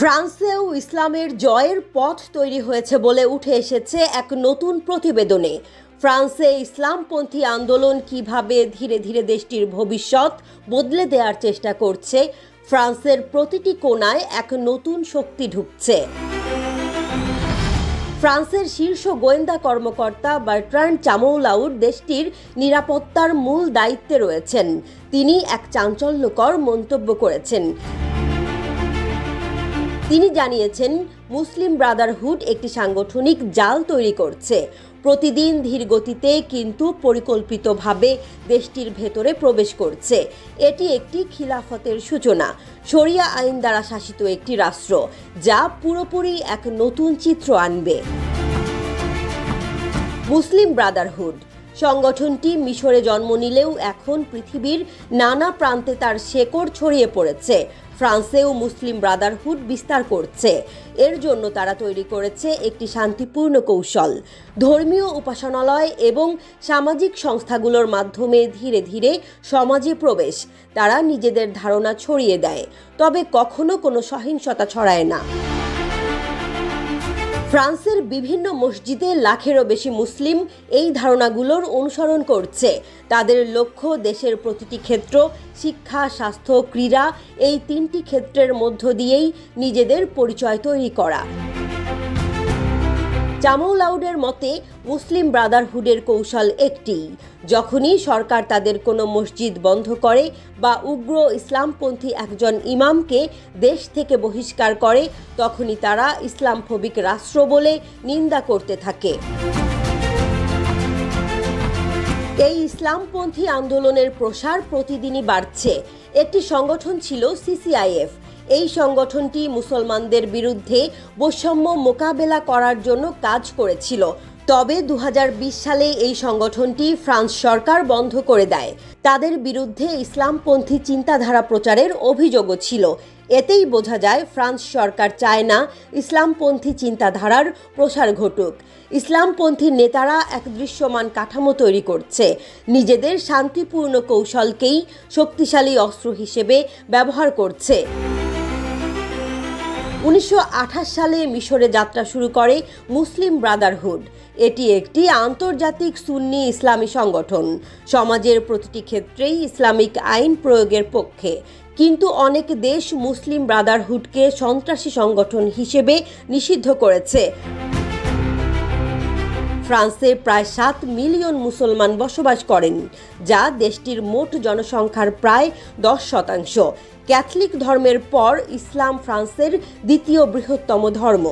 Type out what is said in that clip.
ফ্রান্সেও ইসলামের জয়ের পথ তৈরি হয়েছে বলে উঠে এসেছে এক নতুন প্রতিবেদনে। ফ্রান্সে ইসলামপন্থী আন্দোলন কিভাবে ধীরে ধীরে দেশটির ভবিষ্যৎ বদলে দেওয়ার চেষ্টা করছে, ফ্রান্সের প্রতিটি কোণায় এক নতুন শক্তি ঢুকছে। ফ্রান্সের শীর্ষ গোয়েন্দা কর্মকর্তা বার্ট্রান্ড চামৌলাউর দেশটির নিরাপত্তার মূল দায়িত্বে রয়েছেন। তিনি এক চাঞ্চল্যকর মন্তব্য করেছেন। তিনি জানিয়েছেন, মুসলিম ব্রাদারহুড একটি সাংগঠনিক জাল তৈরি করছে। প্রতিদিন ধীর গতিতে কিন্তু পরিকল্পিতভাবে দেশটির ভেতরে প্রবেশ করছে। এটি একটি খিলাফতের সূচনা, শরিয়া আইন দ্বারা শাসিত একটি রাষ্ট্র, যা পুরোপুরি এক নতুন চিত্র আনবে। মুসলিম ব্রাদারহুড সংগঠনটি মিশরে জন্ম নিলেও এখন পৃথিবীর নানা প্রান্তে তার শেকড় ছড়িয়ে পড়েছে। ফ্রান্সেও মুসলিম ব্রাদারহুড বিস্তার করছে। এর জন্য তারা তৈরি করেছে একটি শান্তিপূর্ণ কৌশল। ধর্মীয় উপাসনালয় এবং সামাজিক সংস্থাগুলোর মাধ্যমে ধীরে ধীরে সমাজে প্রবেশ। তারা নিজেদের ধারণা ছড়িয়ে দেয়, তবে কখনো কোনো সহিংসতা ছড়ায় না। ফ্রান্সের বিভিন্ন মসজিদে লাখেরও বেশি মুসলিম এই ধারণাগুলোর অনুসরণ করছে। তাদের লক্ষ্য দেশের প্রতিটি ক্ষেত্র, শিক্ষা, স্বাস্থ্য, ক্রীড়া, এই তিনটি ক্ষেত্রের মধ্য দিয়েই নিজেদের পরিচয় তৈরি করা। চামৌলাউডের মতে, মুসলিম ব্রাদারহুডের কৌশল একটি: যখনই সরকার তাদের কোনো মসজিদ বন্ধ করে বা উগ্র ইসলামপন্থী একজন ইমামকে দেশ থেকে বহিষ্কার করে, তখনই তারা ইসলামফোবিক রাষ্ট্র বলে নিন্দা করতে থাকে। এই ইসলামপন্থী আন্দোলনের প্রসার প্রতিদিনই বাড়ছে। একটি সংগঠন ছিল সিসিআইএফ। এই সংগঠনটি মুসলমানদের বিরুদ্ধে বৈষম্য মোকাবেলা করার জন্য কাজ করেছিল। তবে 2020 সালে এই সংগঠনটি ফ্রান্স সরকার বন্ধ করে দেয়। তাদের বিরুদ্ধে ইসলামপন্থী চিন্তাধারা প্রচারের অভিযোগও ছিল। এতেই বোঝা যায় ফ্রান্স সরকার চায় না ইসলামপন্থী চিন্তাধারার প্রসার ঘটুক। ইসলামপন্থী নেতারা এক দৃশ্যমান কাঠামো তৈরি করছে, নিজেদের শান্তিপূর্ণ কৌশলকেই শক্তিশালী অস্ত্র হিসেবে ব্যবহার করছে। 1928 সালে মিশরে যাত্রা শুরু করে মুসলিম ব্রাদারহুড। এটি একটি আন্তর্জাতিক সুন্নি ইসলামী সংগঠন, সমাজের প্রতিটি ক্ষেত্রেই ইসলামিক আইন প্রয়োগের পক্ষে। কিন্তু অনেক দেশ মুসলিম ব্রাদারহুডকে সন্ত্রাসী সংগঠন হিসেবে নিষিদ্ধ করেছে। ফ্রান্সে প্রায় 7 মিলিয়ন মুসলমান বসবাস করেন, যা দেশটির মোট জনসংখ্যার প্রায় 10%। ক্যাথলিক ধর্মের পর ইসলাম ফ্রান্সের দ্বিতীয় বৃহত্তম ধর্ম।